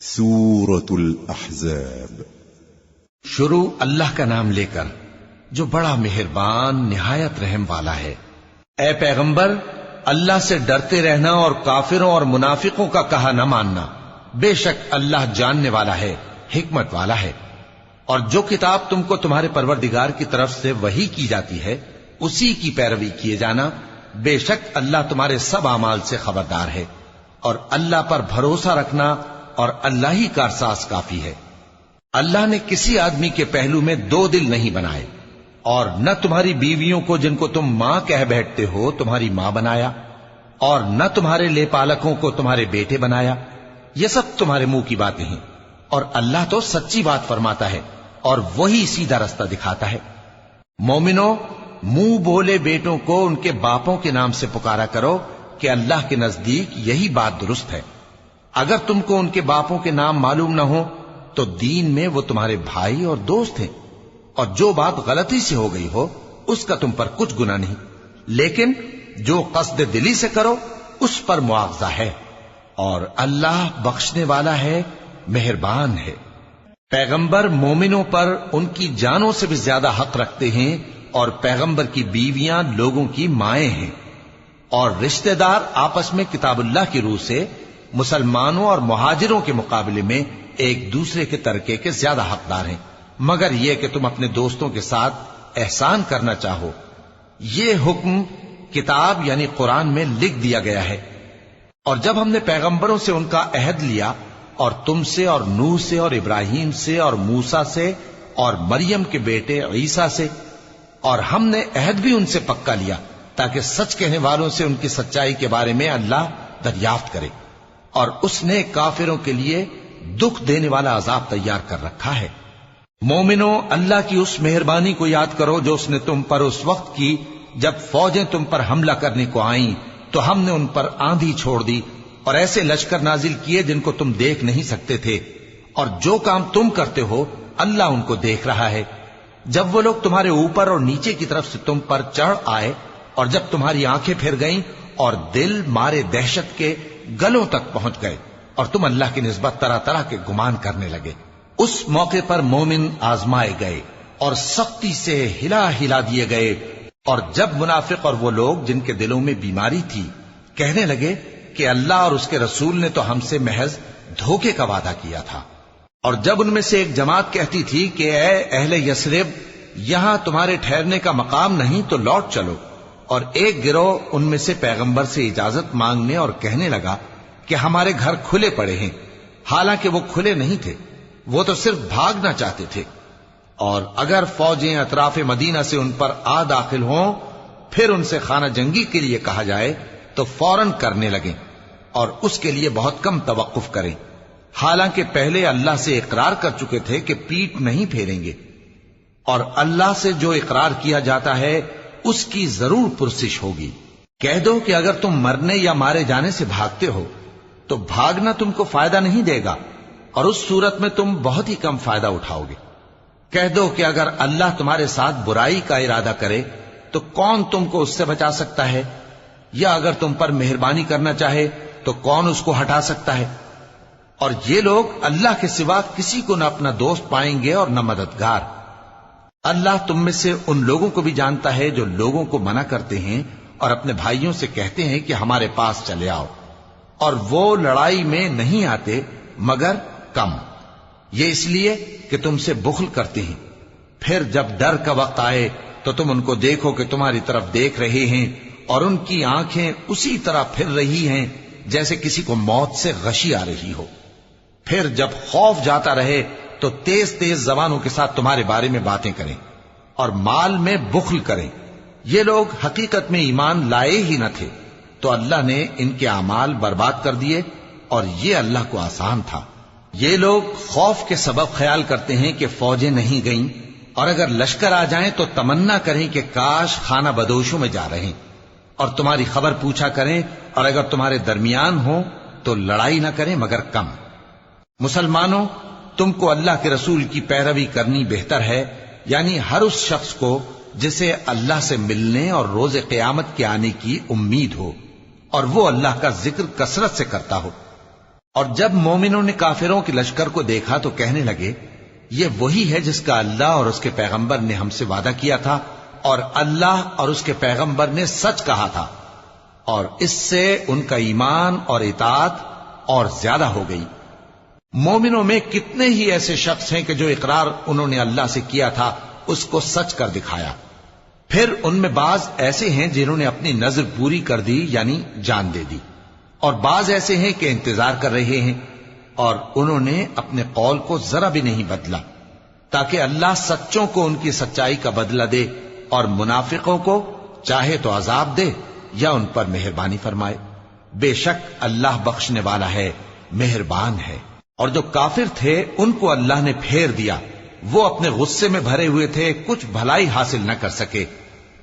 سورة الأحزاب۔ شروع اللہ کا نام لے کر جو بڑا مہربان نہایت رحم والا ہے۔ اے پیغمبر، اللہ سے ڈرتے رہنا اور کافروں اور منافقوں کا کہا نہ ماننا، بے شک اللہ جاننے والا ہے، حکمت والا ہے۔ اور جو کتاب تم کو تمہارے پروردگار کی طرف سے وحی کی جاتی ہے اسی کی پیروی کیے جانا، بے شک اللہ تمہارے سب اعمال سے خبردار ہے۔ اور اللہ پر بھروسہ رکھنا اور اللہ ہی کارساز کافی ہے۔ اللہ نے کسی آدمی کے پہلو میں دو دل نہیں بنائے، اور نہ تمہاری بیویوں کو جن کو تم ماں کہہ بیٹھتے ہو تمہاری ماں بنایا، اور نہ تمہارے لے پالکوں کو تمہارے بیٹے بنایا۔ یہ سب تمہارے منہ کی باتیں ہیں، اور اللہ تو سچی بات فرماتا ہے اور وہی سیدھا رستہ دکھاتا ہے۔ مومنو، منہ بولے بیٹوں کو ان کے باپوں کے نام سے پکارا کرو کہ اللہ کے نزدیک یہی بات درست ہے۔ اگر تم کو ان کے باپوں کے نام معلوم نہ ہو تو دین میں وہ تمہارے بھائی اور دوست ہیں، اور جو بات غلطی سے ہو گئی ہو اس کا تم پر کچھ گناہ نہیں، لیکن جو قصد دلی سے کرو اس پر مواخذہ ہے، اور اللہ بخشنے والا ہے، مہربان ہے۔ پیغمبر مومنوں پر ان کی جانوں سے بھی زیادہ حق رکھتے ہیں، اور پیغمبر کی بیویاں لوگوں کی مائیں ہیں، اور رشتہ دار آپس میں کتاب اللہ کی روح سے مسلمانوں اور مہاجروں کے مقابلے میں ایک دوسرے کے ترکے کے زیادہ حقدار ہیں، مگر یہ کہ تم اپنے دوستوں کے ساتھ احسان کرنا چاہو۔ یہ حکم کتاب یعنی قرآن میں لکھ دیا گیا ہے۔ اور جب ہم نے پیغمبروں سے ان کا عہد لیا، اور تم سے اور نوح سے اور ابراہیم سے اور موسیٰ سے اور مریم کے بیٹے عیسیٰ سے، اور ہم نے عہد بھی ان سے پکا لیا تاکہ سچ کہنے والوں سے ان کی سچائی کے بارے میں اللہ دریافت کرے، اور اس نے کافروں کے لیے دکھ دینے والا عذاب تیار کر رکھا ہے۔ مومنو، اللہ کی اس مہربانی کو یاد کرو جو اس نے تم پر اس وقت کی جب فوجیں تم پر حملہ کرنے کو آئیں تو ہم نے ان پر آندھی چھوڑ دی اور ایسے لشکر نازل کیے جن کو تم دیکھ نہیں سکتے تھے، اور جو کام تم کرتے ہو اللہ ان کو دیکھ رہا ہے۔ جب وہ لوگ تمہارے اوپر اور نیچے کی طرف سے تم پر چڑھ آئے، اور جب تمہاری آنکھیں پھر گئیں اور دل مارے دہشت کے گلوں تک پہنچ گئے، اور تم اللہ کی نسبت طرح طرح کے گمان کرنے لگے، اس موقع پر مومن آزمائے گئے اور سختی سے ہلا ہلا دیے گئے۔ اور جب منافق اور وہ لوگ جن کے دلوں میں بیماری تھی کہنے لگے کہ اللہ اور اس کے رسول نے تو ہم سے محض دھوکے کا وعدہ کیا تھا، اور جب ان میں سے ایک جماعت کہتی تھی کہ اے اہل یثرب، یہاں تمہارے ٹھہرنے کا مقام نہیں تو لوٹ چلو، اور ایک گروہ ان میں سے پیغمبر سے اجازت مانگنے اور کہنے لگا کہ ہمارے گھر کھلے پڑے ہیں، حالانکہ وہ کھلے نہیں تھے، وہ تو صرف بھاگنا چاہتے تھے۔ اور اگر فوجیں اطراف مدینہ سے ان پر آ داخل ہوں پھر ان سے خانہ جنگی کے لیے کہا جائے تو فوراً کرنے لگیں، اور اس کے لیے بہت کم توقف کریں، حالانکہ پہلے اللہ سے اقرار کر چکے تھے کہ پیٹ نہیں پھیریں گے۔ اور اللہ سے جو اقرار کیا جاتا ہے اس کی ضرور پرسش ہوگی۔ کہہ دو کہ اگر تم مرنے یا مارے جانے سے بھاگتے ہو تو بھاگنا تم کو فائدہ نہیں دے گا، اور اس صورت میں تم بہت ہی کم فائدہ اٹھاؤ گے۔ کہہ دو کہ اگر اللہ تمہارے ساتھ برائی کا ارادہ کرے تو کون تم کو اس سے بچا سکتا ہے، یا اگر تم پر مہربانی کرنا چاہے تو کون اس کو ہٹا سکتا ہے۔ اور یہ لوگ اللہ کے سوا کسی کو نہ اپنا دوست پائیں گے اور نہ مددگار۔ اللہ تم میں سے ان لوگوں کو بھی جانتا ہے جو لوگوں کو منع کرتے ہیں اور اپنے بھائیوں سے کہتے ہیں کہ ہمارے پاس چلے آؤ، اور وہ لڑائی میں نہیں آتے مگر کم، یہ اس لیے کہ تم سے بخل کرتے ہیں۔ پھر جب ڈر کا وقت آئے تو تم ان کو دیکھو کہ تمہاری طرف دیکھ رہے ہیں، اور ان کی آنکھیں اسی طرح پھر رہی ہیں جیسے کسی کو موت سے غشی آ رہی ہو۔ پھر جب خوف جاتا رہے تو تیز تیز زبانوں کے ساتھ تمہارے بارے میں باتیں کریں اور مال میں بخل کریں۔ یہ لوگ حقیقت میں ایمان لائے ہی نہ تھے، تو اللہ نے ان کے اعمال برباد کر دیے، اور یہ اللہ کو آسان تھا۔ یہ لوگ خوف کے سبب خیال کرتے ہیں کہ فوجیں نہیں گئیں، اور اگر لشکر آ جائیں تو تمنا کریں کہ کاش خانہ بدوشوں میں جا رہے، اور تمہاری خبر پوچھا کریں، اور اگر تمہارے درمیان ہوں تو لڑائی نہ کریں مگر کم۔ مسلمانوں، تم کو اللہ کے رسول کی پیروی کرنی بہتر ہے، یعنی ہر اس شخص کو جسے اللہ سے ملنے اور روز قیامت کے آنے کی امید ہو، اور وہ اللہ کا ذکر کثرت سے کرتا ہو۔ اور جب مومنوں نے کافروں کے لشکر کو دیکھا تو کہنے لگے یہ وہی ہے جس کا اللہ اور اس کے پیغمبر نے ہم سے وعدہ کیا تھا، اور اللہ اور اس کے پیغمبر نے سچ کہا تھا، اور اس سے ان کا ایمان اور اطاعت اور زیادہ ہو گئی۔ مومنوں میں کتنے ہی ایسے شخص ہیں کہ جو اقرار انہوں نے اللہ سے کیا تھا اس کو سچ کر دکھایا۔ پھر ان میں بعض ایسے ہیں جنہوں نے اپنی نظر پوری کر دی، یعنی جان دے دی، اور بعض ایسے ہیں کہ انتظار کر رہے ہیں، اور انہوں نے اپنے قول کو ذرا بھی نہیں بدلا، تاکہ اللہ سچوں کو ان کی سچائی کا بدلہ دے اور منافقوں کو چاہے تو عذاب دے یا ان پر مہربانی فرمائے۔ بے شک اللہ بخشنے والا ہے، مہربان ہے۔ اور جو کافر تھے ان کو اللہ نے پھیر دیا، وہ اپنے غصے میں بھرے ہوئے تھے، کچھ بھلائی حاصل نہ کر سکے،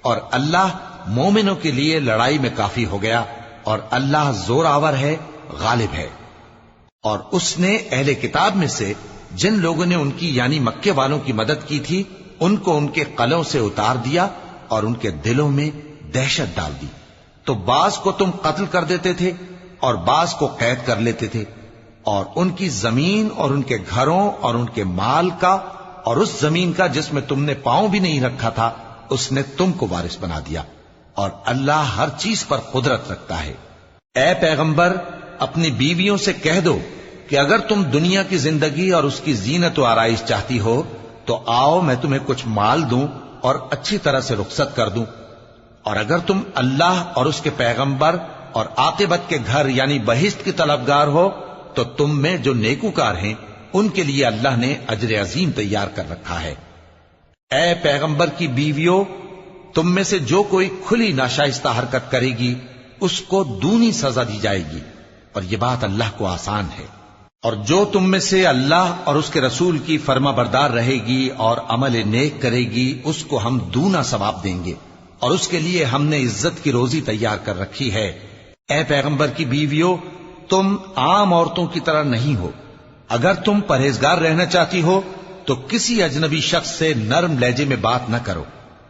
اور اللہ مومنوں کے لیے لڑائی میں کافی ہو گیا، اور اللہ زور آور ہے، غالب ہے۔ اور اس نے اہل کتاب میں سے جن لوگوں نے ان کی یعنی مکے والوں کی مدد کی تھی ان کو ان کے قلعوں سے اتار دیا اور ان کے دلوں میں دہشت ڈال دی، تو بعض کو تم قتل کر دیتے تھے اور بعض کو قید کر لیتے تھے، اور ان کی زمین اور ان کے گھروں اور ان کے مال کا اور اس زمین کا جس میں تم نے پاؤں بھی نہیں رکھا تھا اس نے تم کو وارث بنا دیا، اور اللہ ہر چیز پر قدرت رکھتا ہے۔ اے پیغمبر اپنی بیویوں سے کہہ دو کہ اگر تم دنیا کی زندگی اور اس کی زینت و آرائش چاہتی ہو تو آؤ میں تمہیں کچھ مال دوں اور اچھی طرح سے رخصت کر دوں، اور اگر تم اللہ اور اس کے پیغمبر اور عاقبت کے گھر یعنی بہشت کی طلبگار ہو تو تم میں جو نیکوکار ہیں ان کے لیے اللہ نے اجر عظیم تیار کر رکھا ہے۔ اے پیغمبر کی بیویوں، تم میں سے جو کوئی کھلی ناشائستہ حرکت کرے گی اس کو دونی سزا دی جائے گی، اور یہ بات اللہ کو آسان ہے۔ اور جو تم میں سے اللہ اور اس کے رسول کی فرما بردار رہے گی اور عمل نیک کرے گی اس کو ہم دونا ثواب دیں گے، اور اس کے لیے ہم نے عزت کی روزی تیار کر رکھی ہے۔ اے پیغمبر کی بیویوں، تم عام عورتوں کی طرح نہیں ہو، اگر تم پرہیزگار رہنا چاہتی ہو تو کسی اجنبی شخص سے نرم لہجے میں بات نہ کرو،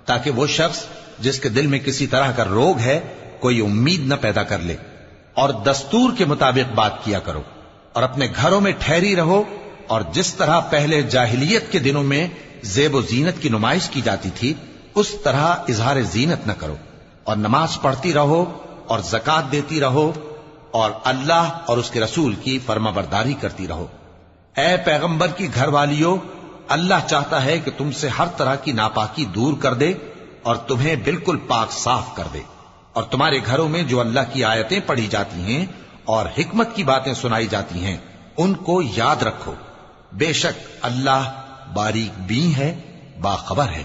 تاکہ وہ شخص جس کے دل میں کسی طرح کا روگ ہے کوئی امید نہ پیدا کر لے، اور دستور کے مطابق بات کیا کرو، اور اپنے گھروں میں ٹھہری رہو، اور جس طرح پہلے جاہلیت کے دنوں میں زیب و زینت کی نمائش کی جاتی تھی اس طرح اظہار زینت نہ کرو، اور نماز پڑھتی رہو اور زکوٰۃ دیتی رہو، اور اللہ اور اس کے رسول کی فرما برداری کرتی رہو۔ اے پیغمبر کی گھر والیوں، اللہ چاہتا ہے کہ تم سے ہر طرح کی ناپاکی دور کر دے اور تمہیں بالکل پاک صاف کر دے، اور تمہارے گھروں میں جو اللہ کی آیتیں پڑھی جاتی ہیں اور حکمت کی باتیں سنائی جاتی ہیں ان کو یاد رکھو، بے شک اللہ باریک بین ہے، باخبر ہے۔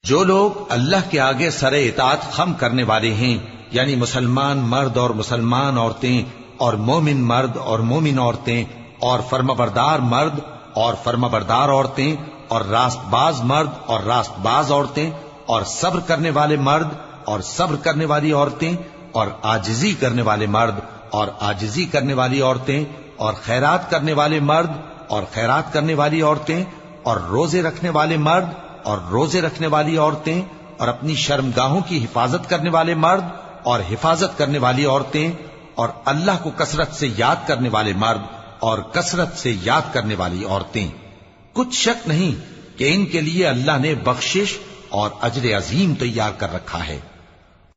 جو لوگ اللہ کے آگے سر اطاعت خم کرنے والے ہیں یعنی مسلمان مرد اور مسلمان عورتیں اور مومن مرد اور مومن عورتیں اور فرمانبردار مرد اور فرمانبردار عورتیں اور راست باز مرد اور راست باز عورتیں اور صبر کرنے والے مرد اور صبر کرنے والی عورتیں اور عاجزی کرنے والے مرد اور عاجزی کرنے والی عورتیں اور خیرات کرنے والے مرد اور خیرات کرنے والی عورتیں اور روزے رکھنے والے مرد اور روزے رکھنے والی عورتیں اور اپنی شرمگاہوں کی حفاظت کرنے والے مرد اور حفاظت کرنے والی عورتیں اور اللہ کو کثرت سے یاد کرنے والے مرد اور کثرت سے یاد کرنے والی عورتیں۔ کچھ شک نہیں کہ ان کے لیے اللہ نے بخشش اور اجر عظیم تیار کر رکھا ہے۔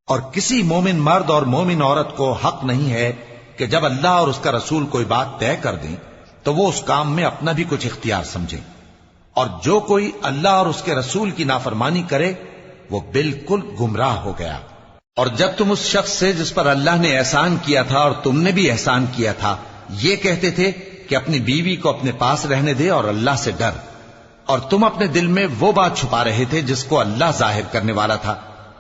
اور کسی مومن مرد اور مومن عورت کو حق نہیں ہے کہ جب اللہ اور اس کا رسول کوئی بات طے کر دیں تو وہ اس کام میں اپنا بھی کچھ اختیار سمجھیں، اور جو کوئی اللہ اور اس کے رسول کی نافرمانی کرے وہ بالکل گمراہ ہو گیا۔ اور جب تم اس شخص سے جس پر اللہ نے احسان کیا تھا اور تم نے بھی احسان کیا تھا یہ کہتے تھے کہ اپنی بیوی کو اپنے پاس رہنے دے اور اللہ سے ڈر، اور تم اپنے دل میں وہ بات چھپا رہے تھے جس کو اللہ ظاہر کرنے والا تھا،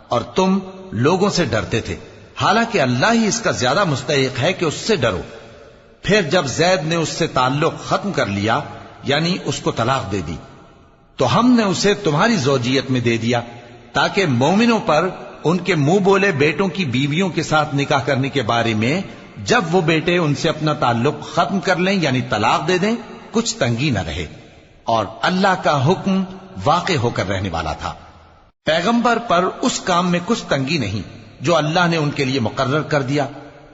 اور تم لوگوں سے ڈرتے تھے، حالانکہ اللہ ہی اس کا زیادہ مستحق ہے کہ اس سے ڈرو۔ پھر جب زید نے اس سے تعلق ختم کر لیا یعنی اس کو طلاق دے دی تو ہم نے اسے تمہاری زوجیت میں دے دیا تاکہ مومنوں پر ان کے منہ بولے بیٹوں کی بیویوں کے ساتھ نکاح کرنے کے بارے میں جب وہ بیٹے ان سے اپنا تعلق ختم کر لیں یعنی طلاق دے دیں کچھ تنگی نہ رہے، اور اللہ کا حکم واقع ہو کر رہنے والا تھا۔ پیغمبر پر اس کام میں کچھ تنگی نہیں جو اللہ نے ان کے لیے مقرر کر دیا،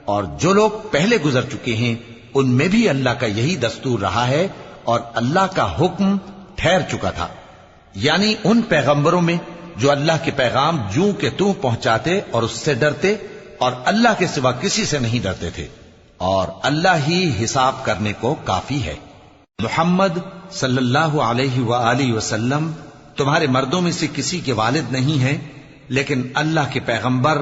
اور جو لوگ پہلے گزر چکے ہیں ان میں بھی اللہ کا یہی دستور رہا ہے اور اللہ کا حکم ٹھہر چکا تھا، یعنی ان پیغمبروں میں جو اللہ کے پیغام جوں کہ توں پہنچاتے اور اس سے ڈرتے اور اللہ کے سوا کسی سے نہیں ڈرتے تھے، اور اللہ ہی حساب کرنے کو کافی ہے۔ محمد صلی اللہ علیہ وآلہ وسلم تمہارے مردوں میں سے کسی کے والد نہیں ہیں، لیکن اللہ کے پیغمبر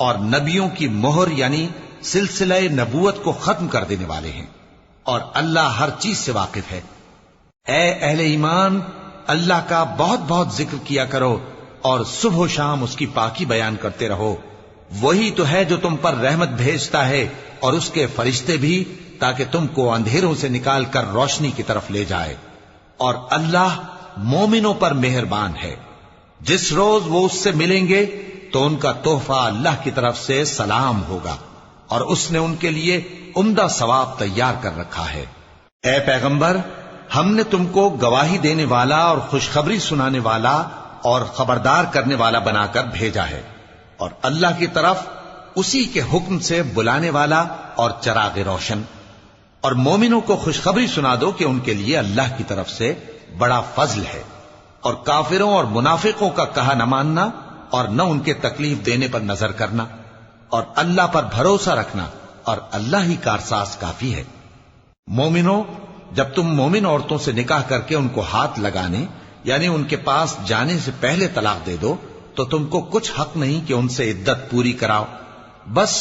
اور نبیوں کی مہر یعنی سلسلہ نبوت کو ختم کر دینے والے ہیں، اور اللہ ہر چیز سے واقف ہے۔ اے اہل ایمان، اللہ کا بہت بہت ذکر کیا کرو اور صبح و شام اس کی پاکی بیان کرتے رہو، وہی تو ہے جو تم پر رحمت بھیجتا ہے اور اس کے فرشتے بھی، تاکہ تم کو اندھیروں سے نکال کر روشنی کی طرف لے جائے، اور اللہ مومنوں پر مہربان ہے۔ جس روز وہ اس سے ملیں گے تو ان کا تحفہ اللہ کی طرف سے سلام ہوگا، اور اس نے ان کے لیے عمدہ ثواب تیار کر رکھا ہے۔ اے پیغمبر، ہم نے تم کو گواہی دینے والا اور خوشخبری سنانے والا اور خبردار کرنے والا بنا کر بھیجا ہے، اور اللہ کی طرف اسی کے حکم سے بلانے والا اور چراغ روشن۔ اور مومنوں کو خوشخبری سنا دو کہ ان کے لیے اللہ کی طرف سے بڑا فضل ہے، اور کافروں اور منافقوں کا کہا نہ ماننا اور نہ ان کے تکلیف دینے پر نظر کرنا، اور اللہ پر بھروسہ رکھنا، اور اللہ ہی کارساز کافی ہے۔ مومنوں، جب تم مومن عورتوں سے نکاح کر کے ان کو ہاتھ لگانے یعنی ان کے پاس جانے سے پہلے طلاق دے دو تو تم کو کچھ حق نہیں کہ ان سے عدت پوری کراؤ، بس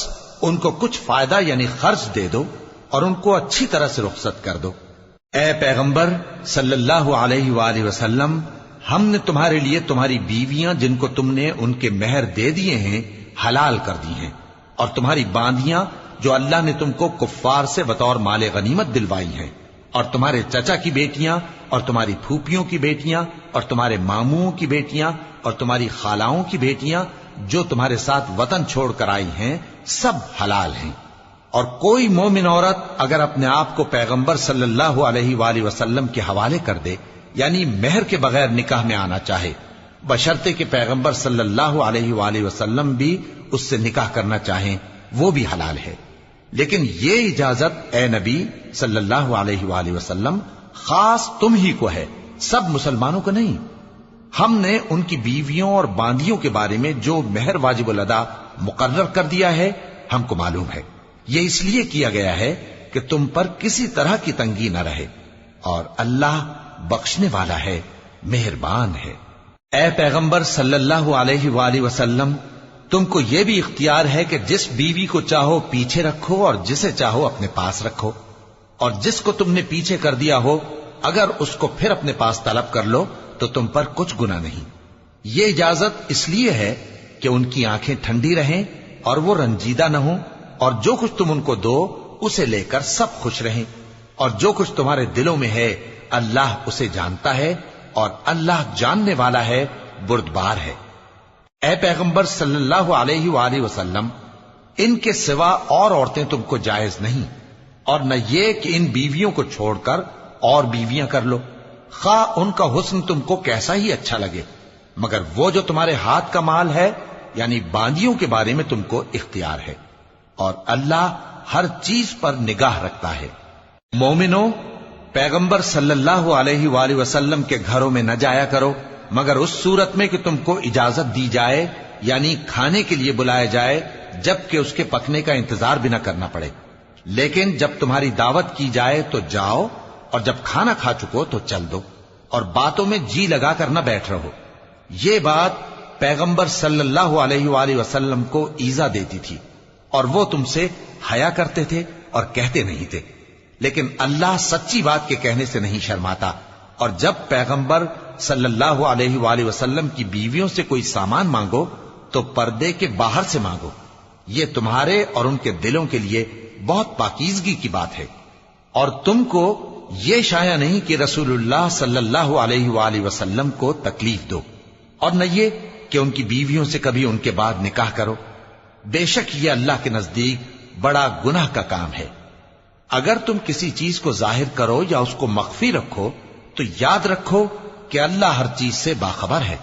ان کو کچھ فائدہ یعنی خرچ دے دو اور ان کو اچھی طرح سے رخصت کر دو۔ اے پیغمبر صلی اللہ علیہ وآلہ وسلم، ہم نے تمہارے لیے تمہاری بیویاں جن کو تم نے ان کے مہر دے دیے ہیں حلال کر دی ہیں، اور تمہاری باندیاں جو اللہ نے تم کو کفار سے بطور مال غنیمت دلوائی ہیں، اور تمہارے چچا کی بیٹیاں اور تمہاری پھوپھیوں کی بیٹیاں اور تمہارے ماموں کی بیٹیاں اور تمہاری خالاؤں کی بیٹیاں جو تمہارے ساتھ وطن چھوڑ کر آئی ہیں، سب حلال ہیں۔ اور کوئی مومن عورت اگر اپنے آپ کو پیغمبر صلی اللہ علیہ وآلہ وسلم کے حوالے کر دے یعنی مہر کے بغیر نکاح میں آنا چاہے، بشرطے کہ پیغمبر صلی اللہ علیہ وآلہ وسلم بھی اس سے نکاح کرنا چاہیں، وہ بھی حلال ہے۔ لیکن یہ اجازت اے نبی صلی اللہ علیہ وآلہ وسلم خاص تم ہی کو ہے، سب مسلمانوں کو نہیں۔ ہم نے ان کی بیویوں اور باندیوں کے بارے میں جو مہر واجب الادا مقرر کر دیا ہے ہم کو معلوم ہے، یہ اس لیے کیا گیا ہے کہ تم پر کسی طرح کی تنگی نہ رہے، اور اللہ بخشنے والا ہے، مہربان ہے۔ اے پیغمبر صلی اللہ علیہ وآلہ وسلم، تم کو یہ بھی اختیار ہے کہ جس بیوی کو چاہو پیچھے رکھو اور جسے چاہو اپنے پاس رکھو، اور جس کو تم نے پیچھے کر دیا ہو اگر اس کو پھر اپنے پاس طلب کر لو تو تم پر کچھ گناہ نہیں۔ یہ اجازت اس لیے ہے کہ ان کی آنکھیں ٹھنڈی رہیں اور وہ رنجیدہ نہ ہوں، اور جو کچھ تم ان کو دو اسے لے کر سب خوش رہیں، اور جو کچھ تمہارے دلوں میں ہے اللہ اسے جانتا ہے، اور اللہ جاننے والا ہے، بردبار ہے۔ اے پیغمبر صلی اللہ علیہ وآلہ وسلم، ان کے سوا اور عورتیں تم کو جائز نہیں، اور نہ یہ کہ ان بیویوں کو چھوڑ کر اور بیویاں کر لو، خواہ ان کا حسن تم کو کیسا ہی اچھا لگے، مگر وہ جو تمہارے ہاتھ کا مال ہے یعنی باندیوں کے بارے میں تم کو اختیار ہے، اور اللہ ہر چیز پر نگاہ رکھتا ہے۔ مومنوں، پیغمبر صلی اللہ علیہ وآلہ وسلم کے گھروں میں نہ جایا کرو مگر اس صورت میں کہ تم کو اجازت دی جائے یعنی کھانے کے لیے بلایا جائے جبکہ اس کے پکنے کا انتظار بھی نہ کرنا پڑے، لیکن جب تمہاری دعوت کی جائے تو جاؤ، اور جب کھانا کھا چکو تو چل دو، اور باتوں میں جی لگا کر نہ بیٹھ رہو۔ یہ بات پیغمبر صلی اللہ علیہ وآلہ وسلم کو ایذا دیتی تھی، اور وہ تم سے حیا کرتے تھے اور کہتے نہیں تھے، لیکن اللہ سچی بات کے کہنے سے نہیں شرماتا، اور جب پیغمبر صلی اللہ علیہ وآلہ وسلم کی بیویوں سے کوئی سامان مانگو تو پردے کے باہر سے مانگو، یہ تمہارے اور ان کے دلوں کے لیے بہت پاکیزگی کی بات ہے۔ اور تم کو یہ شایع نہیں کہ رسول اللہ صلی اللہ علیہ وآلہ وسلم کو تکلیف دو، اور نہ یہ کہ ان کی بیویوں سے کبھی ان کے بعد نکاح کرو، بے شک یہ اللہ کے نزدیک بڑا گناہ کا کام ہے۔ اگر تم کسی چیز کو ظاہر کرو یا اس کو مخفی رکھو تو یاد رکھو کہ اللہ ہر چیز سے باخبر ہے۔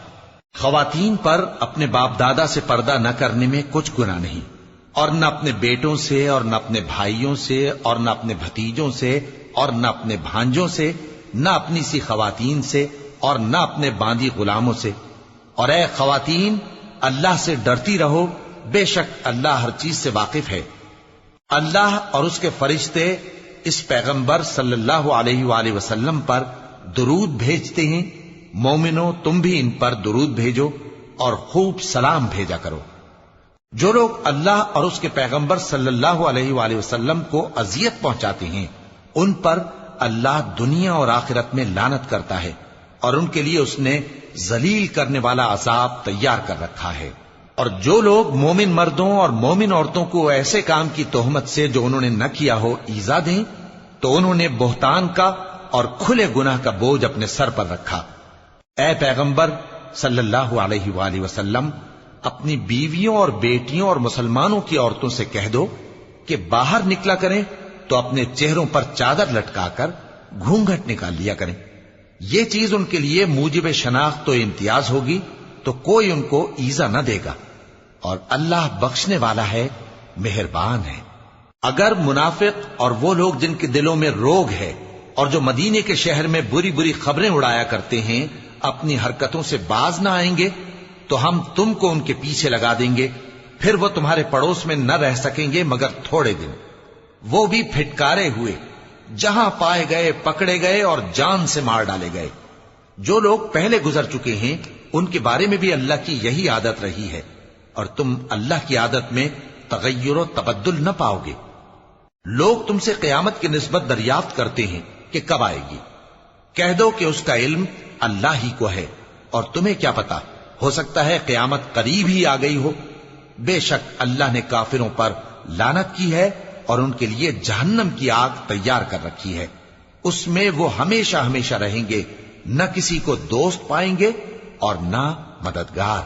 خواتین پر اپنے باپ دادا سے پردہ نہ کرنے میں کچھ گناہ نہیں، اور نہ اپنے بیٹوں سے اور نہ اپنے بھائیوں سے اور نہ اپنے بھتیجوں سے اور نہ اپنے بھانجوں سے، نہ اپنی سی خواتین سے اور نہ اپنے باندی غلاموں سے۔ اور اے خواتین، اللہ سے ڈرتی رہو، بے شک اللہ ہر چیز سے واقف ہے۔ اللہ اور اس کے فرشتے اس پیغمبر صلی اللہ علیہ وآلہ وسلم پر درود بھیجتے ہیں۔ مومنو تم بھی ان پر درود بھیجو اور خوب سلام بھیجا کرو۔ جو لوگ اللہ اور اس کے پیغمبر صلی اللہ علیہ وآلہ وسلم کو اذیت پہنچاتے ہیں، ان پر اللہ دنیا اور آخرت میں لعنت کرتا ہے، اور ان کے لیے اس نے ذلیل کرنے والا عذاب تیار کر رکھا ہے۔ اور جو لوگ مومن مردوں اور مومن عورتوں کو ایسے کام کی تہمت سے جو انہوں نے نہ کیا ہو ایذا دیں، تو انہوں نے بہتان کا اور کھلے گناہ کا بوجھ اپنے سر پر رکھا۔ اے پیغمبر صلی اللہ علیہ وآلہ وسلم، اپنی بیویوں اور بیٹیوں اور مسلمانوں کی عورتوں سے کہہ دو کہ باہر نکلا کریں تو اپنے چہروں پر چادر لٹکا کر گھونگھٹ نکال لیا کریں۔ یہ چیز ان کے لیے موجب شناخت و امتیاز ہوگی تو کوئی ان کو ایذا نہ دے گا، اور اللہ بخشنے والا ہے، مہربان ہے۔ اگر منافق اور وہ لوگ جن کے دلوں میں روگ ہے اور جو مدینے کے شہر میں بری بری خبریں اڑایا کرتے ہیں اپنی حرکتوں سے باز نہ آئیں گے تو ہم تم کو ان کے پیچھے لگا دیں گے، پھر وہ تمہارے پڑوس میں نہ رہ سکیں گے مگر تھوڑے دن، وہ بھی پھٹکارے ہوئے، جہاں پائے گئے پکڑے گئے اور جان سے مار ڈالے گئے۔ جو لوگ پہلے گزر چکے ہیں ان کے بارے میں بھی اللہ کی یہی عادت رہی ہے، اور تم اللہ کی عادت میں تغیر و تبدل نہ پاؤ گے۔ لوگ تم سے قیامت کی نسبت دریافت کرتے ہیں کہ کب آئے گی، کہہ دو کہ اس کا علم اللہ ہی کو ہے، اور تمہیں کیا پتا، ہو سکتا ہے قیامت قریب ہی آ گئی ہو۔ بے شک اللہ نے کافروں پر لعنت کی ہے اور ان کے لیے جہنم کی آگ تیار کر رکھی ہے، اس میں وہ ہمیشہ ہمیشہ رہیں گے، نہ کسی کو دوست پائیں گے اور نہ مددگار۔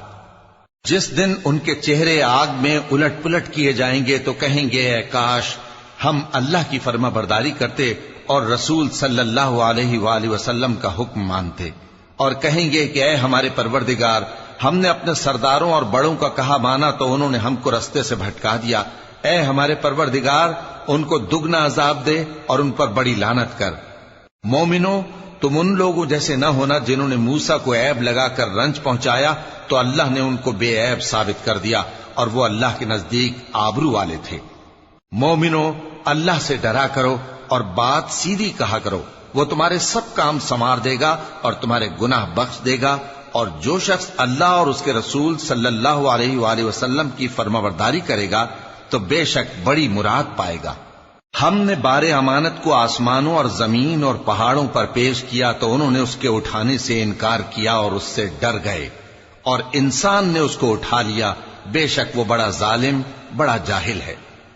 جس دن ان کے چہرے آگ میں الٹ پلٹ کیے جائیں گے تو کہیں گے اے کاش ہم اللہ کی فرما برداری کرتے اور رسول صلی اللہ علیہ وآلہ وسلم کا حکم مانتے، اور کہیں گے کہ اے ہمارے پروردگار، ہم نے اپنے سرداروں اور بڑوں کا کہا مانا تو انہوں نے ہم کو رستے سے بھٹکا دیا۔ اے ہمارے پروردگار، ان کو دگنا عذاب دے اور ان پر بڑی لعنت کر۔ مومنو تم ان لوگوں جیسے نہ ہونا جنہوں نے موسیٰ کو عیب لگا کر رنج پہنچایا تو اللہ نے ان کو بے عیب ثابت کر دیا، اور وہ اللہ کے نزدیک آبرو والے تھے۔ مومنو اللہ سے ڈرا کرو اور بات سیدھی کہا کرو، وہ تمہارے سب کام سنوار دے گا اور تمہارے گناہ بخش دے گا، اور جو شخص اللہ اور اس کے رسول صلی اللہ علیہ وآلہ وسلم کی فرمانبرداری کرے گا تو بے شک بڑی مراد پائے گا۔ ہم نے بار امانت کو آسمانوں اور زمین اور پہاڑوں پر پیش کیا تو انہوں نے اس کے اٹھانے سے انکار کیا اور اس سے ڈر گئے، اور انسان نے اس کو اٹھا لیا، بے شک وہ بڑا ظالم، بڑا جاہل ہے۔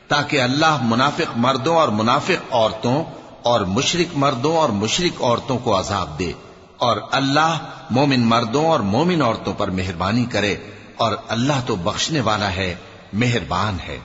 تاکہ اللہ منافق مردوں اور منافق عورتوں اور مشرک مردوں اور مشرک عورتوں کو عذاب دے، اور اللہ مومن مردوں اور مومن عورتوں پر مہربانی کرے، اور اللہ تو بخشنے والا ہے، مہربان ہے۔